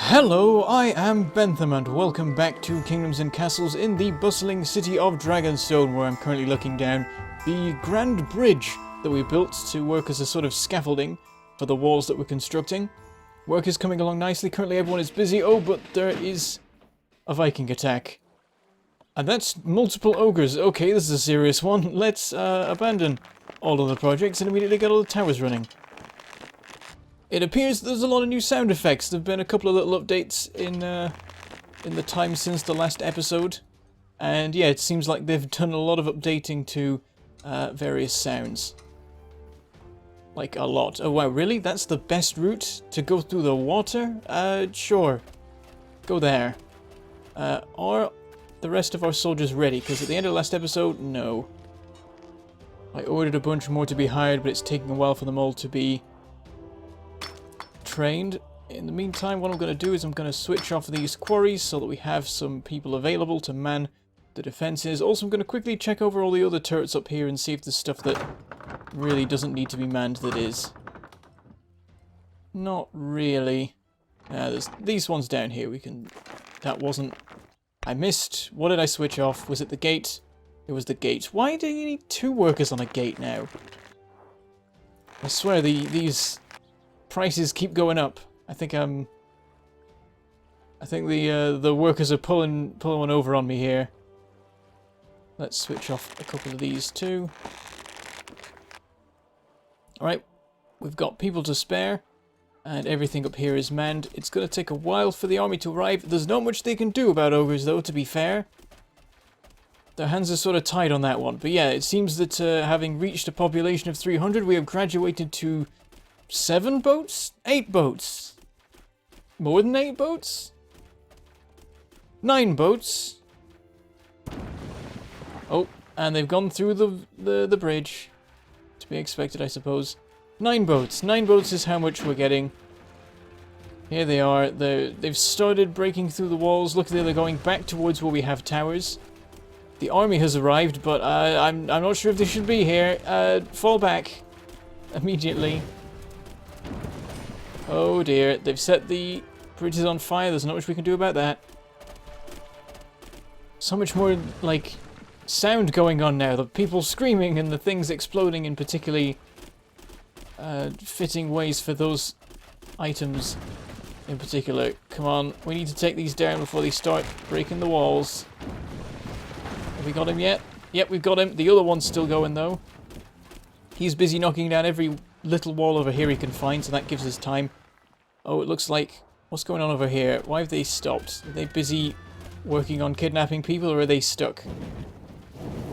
Hello, I am Bentham and welcome back to Kingdoms and Castles in the bustling city of Dragonstone, where I'm currently looking down the grand bridge that we built to work as a sort of scaffolding for the walls that we're constructing. Work is coming along nicely. Currently everyone is busy. Oh, but there is a Viking attack. And that's multiple ogres. Okay, this is a serious one. Let's abandon all of the projects and immediately get all the towers running. It appears there's a lot of new sound effects. There have been a couple of little updates in the time since the last episode. And yeah, it seems like they've done a lot of updating to various sounds. Like a lot. Oh wow, really? That's the best route to go through the water? Sure. Go there. Are the rest of our soldiers ready? Because at the end of the last episode, no. I ordered a bunch more to be hired, but it's taking a while for them all to be trained. In the meantime, what I'm going to do is I'm going to switch off these quarries so that we have some people available to man the defenses. Also, I'm going to quickly check over all the other turrets up here and see if there's stuff that really doesn't need to be manned that is. Not really. There's these ones down here. We can... That wasn't... I missed. What did I switch off? Was it the gate? It was the gate. Why do you need two workers on a gate now? I swear these prices keep going up. I think the workers are pulling one over on me here. Let's switch off a couple of these too. Alright, we've got people to spare, and everything up here is manned. It's going to take a while for the army to arrive. There's not much they can do about ogres though, to be fair. Their hands are sort of tied on that one. But yeah, it seems that having reached a population of 300, we have graduated to 7 boats? 8 boats? More than 8 boats? 9 boats? Oh, and they've gone through the bridge. To be expected, I suppose. 9 boats. 9 boats is how much we're getting. Here they are. They've started breaking through the walls. Look, they're going back towards where we have towers. The army has arrived, but I'm not sure if they should be here. Fall back. Immediately. Oh dear, they've set the bridges on fire. There's not much we can do about that. So much more, like, sound going on now. The people screaming and the things exploding in particularly fitting ways for those items in particular. Come on, we need to take these down before they start breaking the walls. Have we got him yet? Yep, we've got him. The other one's still going though. He's busy knocking down every little wall over here he can find, so that gives us time. Oh, it looks like... What's going on over here? Why have they stopped? Are they busy working on kidnapping people, or are they stuck?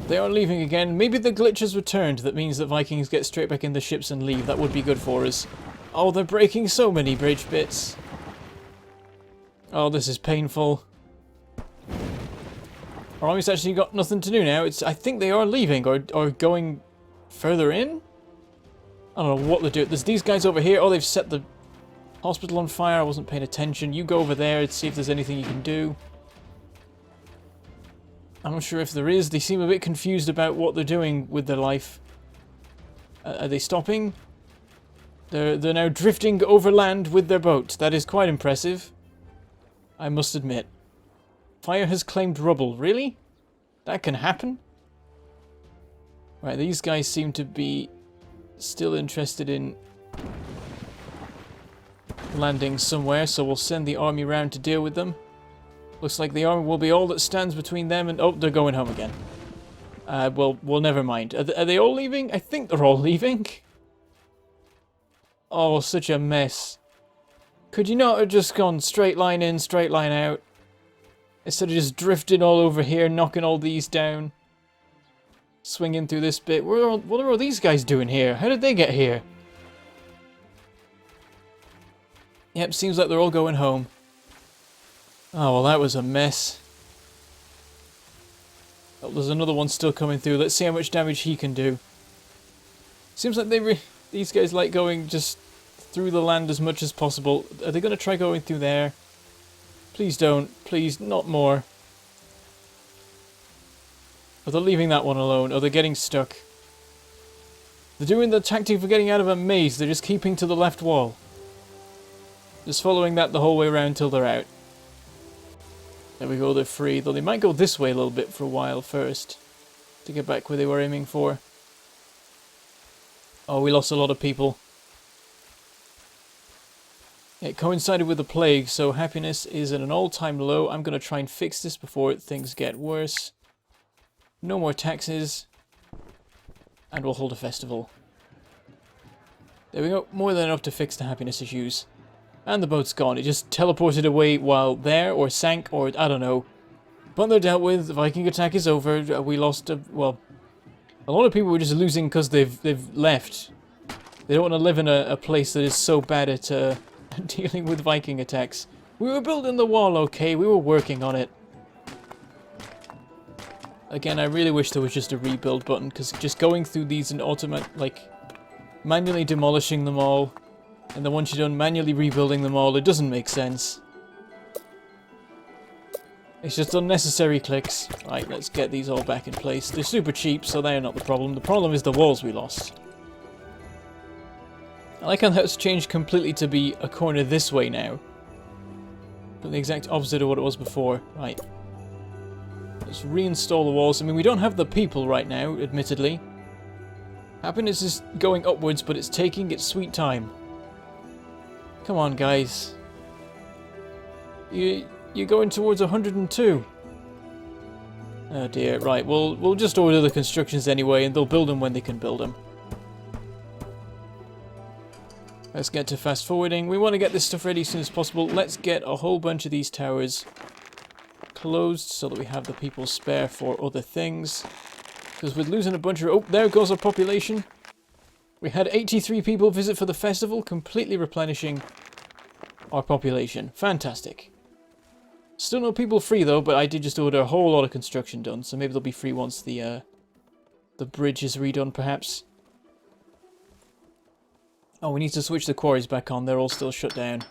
They are leaving again. Maybe the glitch has returned. That means that Vikings get straight back in the ships and leave. That would be good for us. Oh, they're breaking so many bridge bits. Oh, this is painful. Our army's actually got nothing to do now. I think they are leaving, or going further in? I don't know what they're doing. There's these guys over here. Oh, they've set the hospital on fire. I wasn't paying attention. You go over there and see if there's anything you can do. I'm not sure if there is. They seem a bit confused about what they're doing with their life. Are they stopping? They're now drifting overland with their boat. That is quite impressive, I must admit. Fire has claimed rubble. Really? That can happen? Right, these guys seem to be still interested in landing somewhere, so we'll send the army round to deal with them. Looks like the army will be all that stands between them and... Oh, they're going home again. Well, never mind. Are they all leaving? I think they're all leaving. Oh, such a mess. Could you not have just gone straight line in, straight line out? Instead of just drifting all over here, knocking all these down. Swinging through this bit. What are all these guys doing here? How did they get here? Yep, seems like they're all going home. Oh, well, that was a mess. Oh, there's another one still coming through. Let's see how much damage he can do. Seems like these guys like going just through the land as much as possible. Are they going to try going through there? Please don't. Please, not more. Oh, they're leaving that one alone. Oh, they're getting stuck. They're doing the tactic for getting out of a maze. They're just keeping to the left wall. Just following that the whole way around till they're out. There we go, they're free. Though they might go this way a little bit for a while first. To get back where they were aiming for. Oh, we lost a lot of people. It coincided with the plague, so happiness is at an all-time low. I'm going to try and fix this before things get worse. No more taxes. And we'll hold a festival. There we go. More than enough to fix the happiness issues. And the boat's gone. It just teleported away while there, or sank, or I don't know. But they're dealt with. The Viking attack is over. We lost, well, a lot of people were just losing because they've left. They don't want to live in a place that is so bad at dealing with Viking attacks. We were building the wall, okay. We were working on it. Again, I really wish there was just a rebuild button, because just going through these and manually demolishing them all, and then once you're done manually rebuilding them all, it doesn't make sense. It's just unnecessary clicks. Right, let's get these all back in place. They're super cheap, so they're not the problem. The problem is the walls we lost. I like how that's changed completely to be a corner this way now. But the exact opposite of what it was before. Right. Let's reinstall the walls. I mean, we don't have the people right now, admittedly. Happiness is going upwards, but it's taking its sweet time. Come on, guys. You're going towards 102. Oh dear. Right, we'll just order the constructions anyway, and they'll build them when they can build them. Let's get to fast forwarding. We want to get this stuff ready as soon as possible. Let's get a whole bunch of these towers closed so that we have the people spare for other things. Because we're losing a bunch of... Oh, there goes our population. We had 83 people visit for the festival, completely replenishing our population. Fantastic. Still no people free though, but I did just order a whole lot of construction done, so maybe they'll be free once the bridge is redone, perhaps. Oh, we need to switch the quarries back on. They're all still shut down.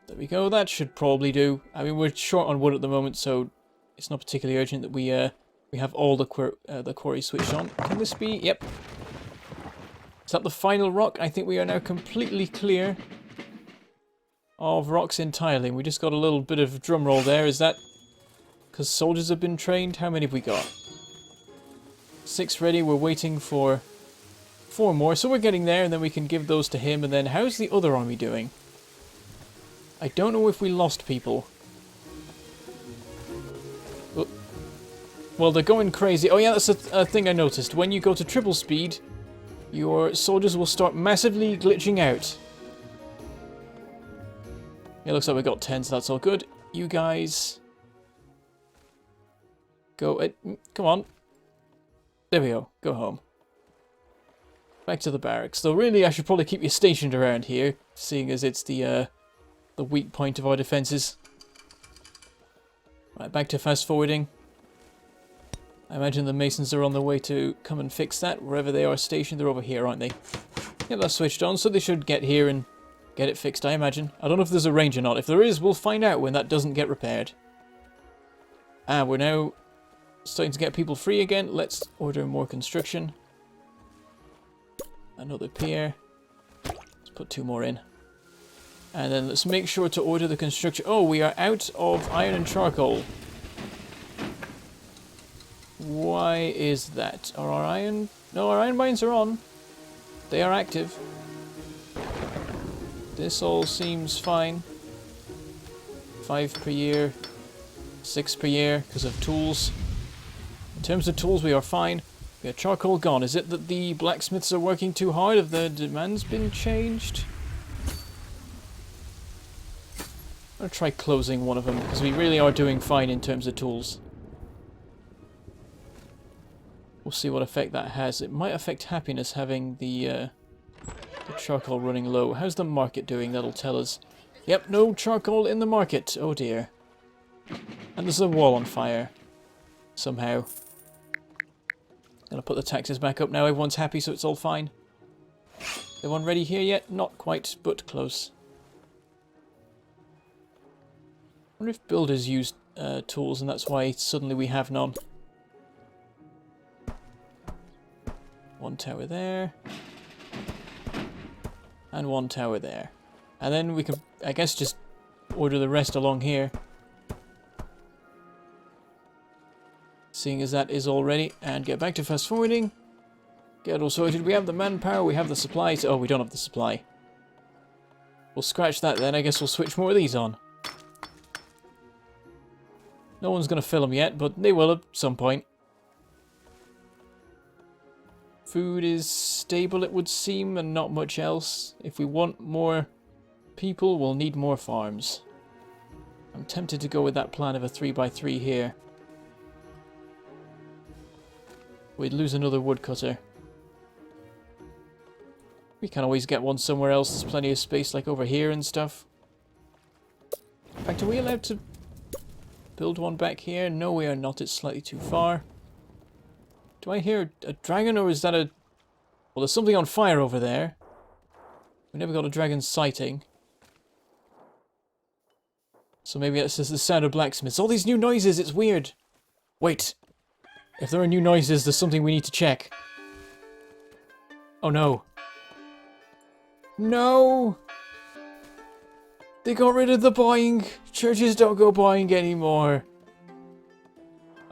There we go. That should probably do. I mean, we're short on wood at the moment, so it's not particularly urgent that we have all the quarries switched on. Can this be? Yep. Is that the final rock? I think we are now completely clear of rocks entirely. We just got a little bit of drum roll there. Is that because soldiers have been trained? How many have we got? 6 ready. We're waiting for 4 more, so we're getting there, and then we can give those to him. And then, how's the other army doing? I don't know if we lost people. Oh. Well, they're going crazy. Oh yeah, that's a thing I noticed. When you go to triple speed, your soldiers will start massively glitching out. It looks like we got 10, so that's all good. You guys... go... come on. There we go. Go home. Back to the barracks. Though really, I should probably keep you stationed around here, seeing as it's the weak point of our defences. Right, back to fast forwarding. I imagine the masons are on their way to come and fix that. Wherever they are stationed, they're over here, aren't they? Yep, that's switched on, so they should get here and get it fixed, I imagine. I don't know if there's a range or not. If there is, we'll find out when that doesn't get repaired. Ah, we're now starting to get people free again. Let's order more construction. Another pier. Let's put 2 more in. And then let's make sure to order the construction. Oh, we are out of iron and charcoal. Why is that? Are our iron... No, our iron mines are on. They are active. This all seems fine. 5 per year. 6 per year because of tools. In terms of tools, we are fine. We have charcoal gone. Is it that the blacksmiths are working too hard? Have the demands been changed? I'm going to try closing one of them, because we really are doing fine in terms of tools. We'll see what effect that has. It might affect happiness having the charcoal running low. How's the market doing? That'll tell us. Yep, no charcoal in the market. Oh dear. And there's a wall on fire. Somehow. Gonna put the taxes back up now. Everyone's happy, so it's all fine. Everyone ready here yet? Not quite, but close. I wonder if builders use tools, and that's why suddenly we have none. 1 tower there. And one tower there. And then we can, I guess, just order the rest along here. Seeing as that is all ready. And get back to fast forwarding. Get it all sorted. We have the manpower, we have the supplies. Oh, we don't have the supply. We'll scratch that then. I guess we'll switch more of these on. No one's going to fill them yet, but they will at some point. Food is stable, it would seem, and not much else. If we want more people, we'll need more farms. I'm tempted to go with that plan of a 3x3 here. We'd lose another woodcutter. We can always get one somewhere else. There's plenty of space, like over here and stuff. In fact, are we allowed to build one back here? No, we are not. It's slightly too far. Do I hear a dragon, or is that a... Well, there's something on fire over there. We never got a dragon sighting. So maybe that's just the sound of blacksmiths. All these new noises, it's weird. Wait. If there are new noises, there's something we need to check. Oh no. No! They got rid of the buying. Churches don't go buying anymore.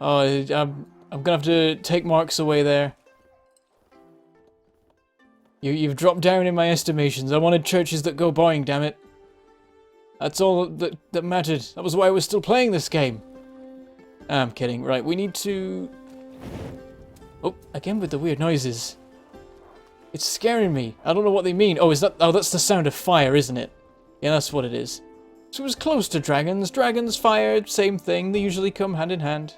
Oh, I'm gonna have to take marks away there. You've dropped down in my estimations. I wanted churches that go buying, damn it. That's all that mattered. That was why I was still playing this game. I'm kidding. Right, we need to... Oh, again with the weird noises. It's scaring me. I don't know what they mean. Oh, is that... Oh, that's the sound of fire, isn't it? Yeah, that's what it is. So it was close to dragons. Dragons, fire, same thing. They usually come hand in hand.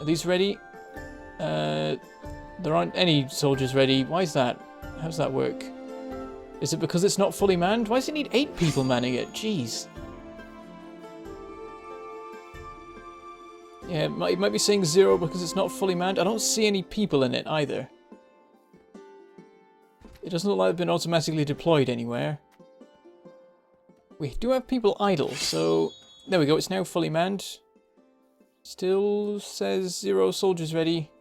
Are these ready? There aren't any soldiers ready. Why is that? How does that work? Is it because it's not fully manned? Why does it need 8 people manning it? Jeez. Yeah, it might be saying 0 because it's not fully manned. I don't see any people in it either. It doesn't look like they've been automatically deployed anywhere. We do have people idle, so... There we go, it's now fully manned. Still says 0 soldiers ready.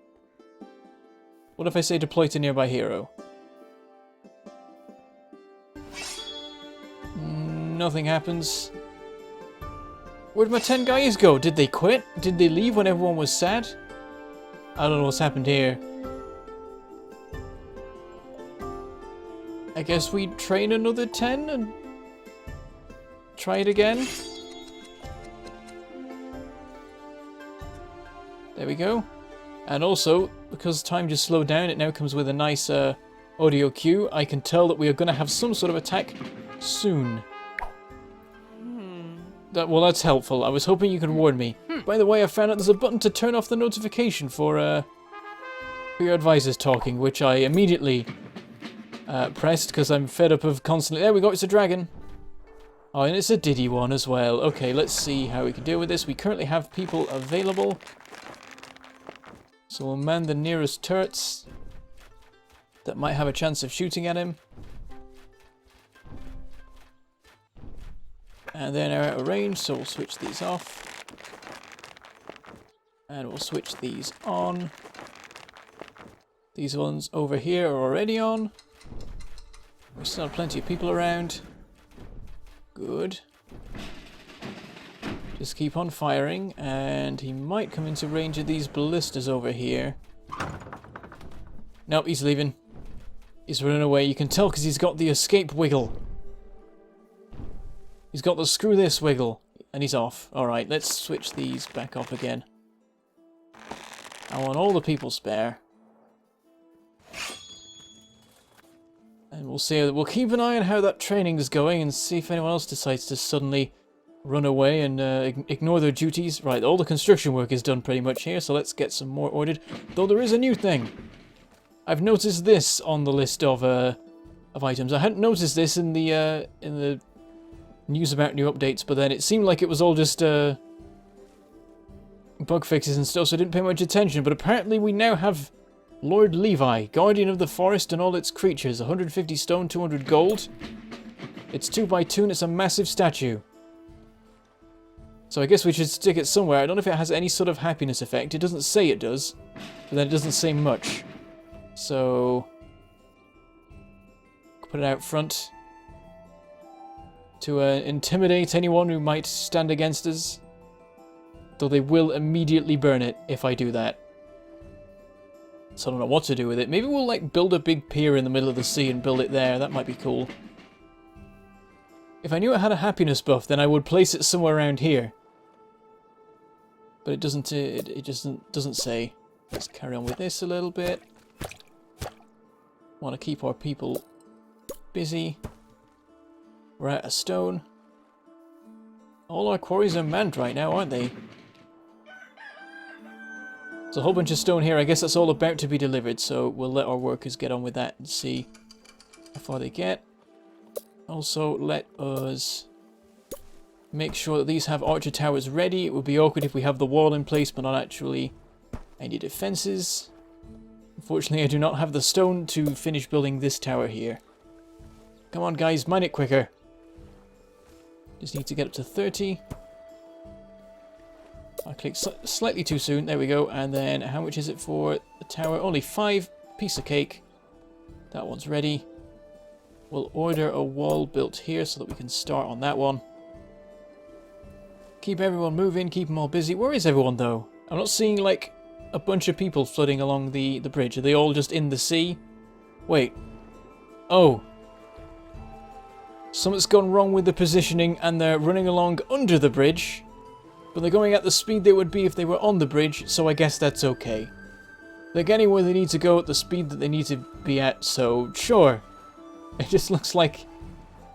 What if I say deploy to nearby hero? Nothing happens. Where'd my 10 guys go? Did they quit? Did they leave when everyone was sad? I don't know what's happened here. I guess we train another 10 and try it again. There we go. And also, because time just slowed down, it now comes with a nice audio cue. I can tell that we are going to have some sort of attack soon. Well, that's helpful. I was hoping you could warn me. By the way, I found out there's a button to turn off the notification for your advisors talking, which I immediately pressed because I'm fed up of constantly... There we go, it's a dragon. Oh, and it's a Diddy one as well. Okay, let's see how we can deal with this. We currently have people available. So we'll man the nearest turrets that might have a chance of shooting at him. And then they're out of range, so we'll switch these off. And we'll switch these on. These ones over here are already on. We still have plenty of people around. Good. Just keep on firing, and he might come into range of these ballistas over here. Nope, he's leaving. He's running away. You can tell because he's got the escape wiggle. He's got the screw this wiggle, and he's off. Alright, let's switch these back up again. I want all the people spare. And we'll see. We'll keep an eye on how that training is going and see if anyone else decides to suddenly run away and ignore their duties. Right, all the construction work is done pretty much here, so let's get some more ordered. Though there is a new thing. I've noticed this on the list of items. I hadn't noticed this in the news about new updates, but then it seemed like it was all just bug fixes and stuff, so I didn't pay much attention. But apparently we now have Lord Levi, Guardian of the Forest and all its creatures. 150 stone, 200 gold. It's 2x2 and it's a massive statue. So I guess we should stick it somewhere. I don't know if it has any sort of happiness effect. It doesn't say it does, but then it doesn't say much. So... Put it out front to intimidate anyone who might stand against us. Though they will immediately burn it if I do that. So I don't know what to do with it. Maybe we'll like build a big pier in the middle of the sea and build it there. That might be cool. If I knew it had a happiness buff, then I would place it somewhere around here. But it doesn't. It just doesn't say. Let's carry on with this a little bit. Want to keep our people busy. We're out of stone. All our quarries are manned right now, aren't they? There's a whole bunch of stone here. I guess that's all about to be delivered, so we'll let our workers get on with that and see how far they get. Also, let us make sure that these have archer towers ready. It would be awkward if we have the wall in place, but not actually any defenses. Unfortunately, I do not have the stone to finish building this tower here. Come on, guys, mine it quicker. Just need to get up to 30. I clicked slightly too soon. There we go. And then how much is it for the tower? Only 5. Piece of cake. That one's ready. We'll order a wall built here so that we can start on that one. Keep everyone moving. Keep them all busy. Where is everyone, though? I'm not seeing, like, a bunch of people flooding along the bridge. Are they all just in the sea? Wait. Oh. Something's gone wrong with the positioning and they're running along under the bridge. But they're going at the speed they would be if they were on the bridge, so I guess that's okay. They're getting where they need to go at the speed that they need to be at, so sure. It just looks like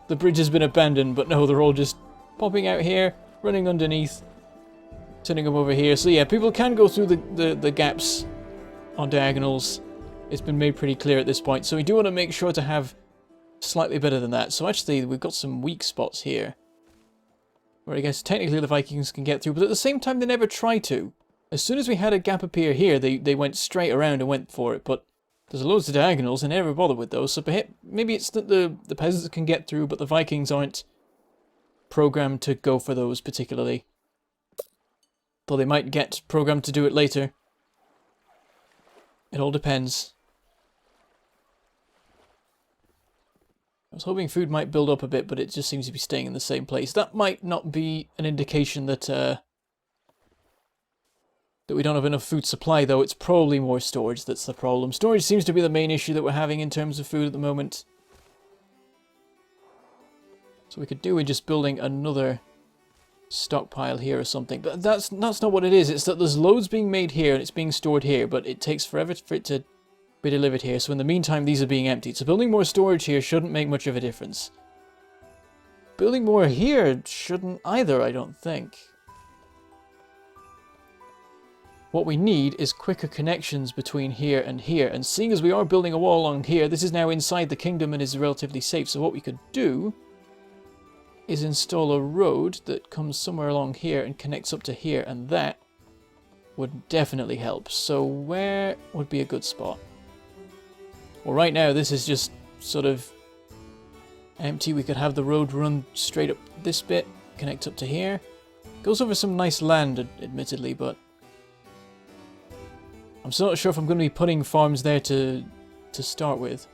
the bridge has been abandoned, but no, they're all just popping out here, running underneath, turning them over here. So yeah, people can go through the gaps on diagonals. It's been made pretty clear at this point, so we do want to make sure to have slightly better than that. So actually, we've got some weak spots here. Where I guess technically the Vikings can get through, but at the same time they never try to. As soon as we had a gap appear here, they went straight around and went for it, but there's loads of diagonals and they never bother with those, so maybe it's that the peasants can get through, but the Vikings aren't programmed to go for those particularly. Though they might get programmed to do it later. It all depends. I was hoping food might build up a bit, but it just seems to be staying in the same place. That might not be an indication that that we don't have enough food supply, though. It's probably more storage that's the problem. Storage seems to be the main issue that we're having in terms of food at the moment. So we could do with just building another stockpile here or something. But that's not what it is. It's that there's loads being made here and it's being stored here, but it takes forever for it to be delivered here, so in the meantime these are being emptied. So building more storage here shouldn't make much of a difference. Building more here shouldn't either, I don't think. What we need is quicker connections between here and here, and seeing as we are building a wall along here, this is now inside the kingdom and is relatively safe, so what we could do is install a road that comes somewhere along here and connects up to here, and that would definitely help. So where would be a good spot? Well, right now, this is just sort of empty. We could have the road run straight up this bit, connect up to here. Goes over some nice land, admittedly, but I'm still not sure if I'm going to be putting farms there to start with.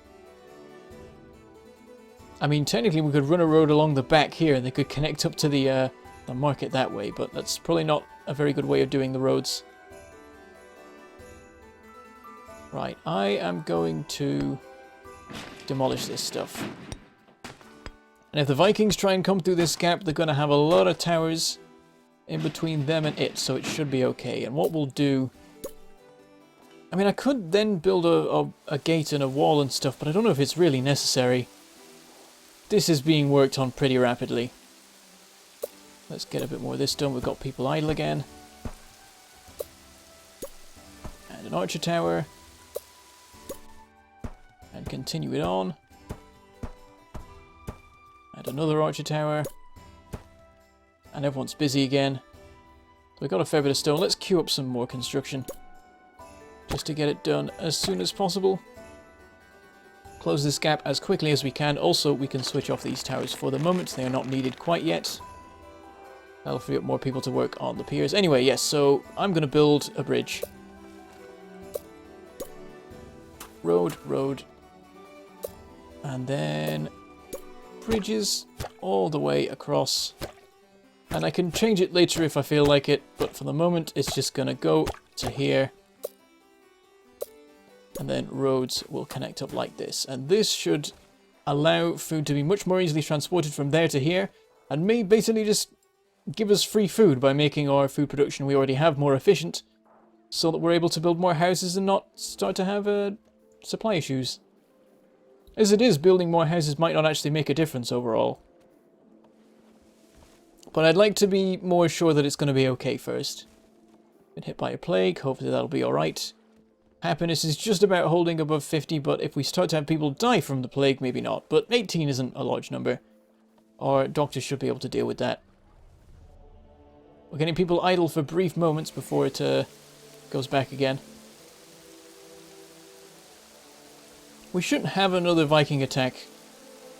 I mean, technically, we could run a road along the back here, and they could connect up to the market that way, but that's probably not a very good way of doing the roads. Right, I am going to demolish this stuff. And if the Vikings try and come through this gap, they're going to have a lot of towers in between them and it, so it should be okay. And what we'll do... I mean, I could then build a gate and a wall and stuff, but I don't know if it's really necessary. This is being worked on pretty rapidly. Let's get a bit more of this done. We've got people idle again. And an archer tower. And continue it on. And another archer tower. And everyone's busy again. We've got a fair bit of stone. Let's queue up some more construction. Just to get it done as soon as possible. Close this gap as quickly as we can. Also, we can switch off these towers for the moment. They are not needed quite yet. That'll free up more people to work on the piers. Anyway, yes, so I'm going to build a bridge. Road, road. And then bridges all the way across. And I can change it later if I feel like it, but for the moment it's just going to go to here. And then roads will connect up like this. And this should allow food to be much more easily transported from there to here, and may basically just give us free food by making our food production we already have more efficient, so that we're able to build more houses and not start to have supply issues. As it is, building more houses might not actually make a difference overall. But I'd like to be more sure that it's going to be okay first. Been hit by a plague, hopefully that'll be alright. Happiness is just about holding above 50, but if we start to have people die from the plague, maybe not. But 18 isn't a large number. Our doctors should be able to deal with that. We're getting people idle for brief moments before it goes back again. We shouldn't have another Viking attack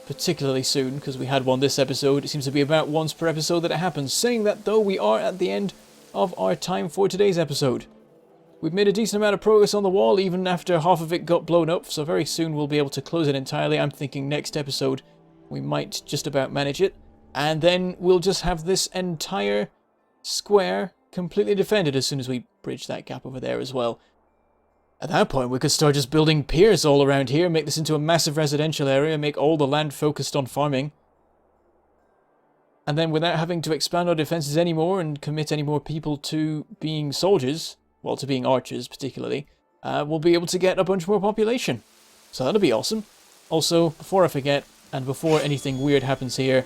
particularly soon, because we had one this episode. It seems to be about once per episode that it happens. Saying that, though, we are at the end of our time for today's episode. We've made a decent amount of progress on the wall, even after half of it got blown up, so very soon we'll be able to close it entirely. I'm thinking next episode we might just about manage it, and then we'll just have this entire square completely defended as soon as we bridge that gap over there as well. At that point we could start just building piers all around here, make this into a massive residential area, make all the land focused on farming. And then without having to expand our defences anymore and commit any more people to being soldiers, well, to being archers particularly, we'll be able to get a bunch more population. So that'll be awesome. Also, before I forget, and before anything weird happens here,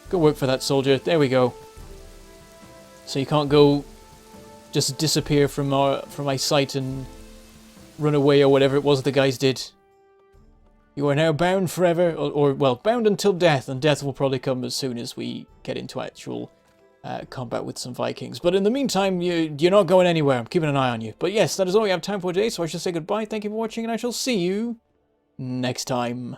go work for that soldier. There we go. So you can't go just disappear from my sight and run away or whatever it was the guys did. You are now bound forever, or well, bound until death, and death will probably come as soon as we get into actual combat with some Vikings. But in the meantime, you're not going anywhere. I'm keeping an eye on you. But yes, that is all we have time for today, so I shall say goodbye. Thank you for watching, and I shall see you next time.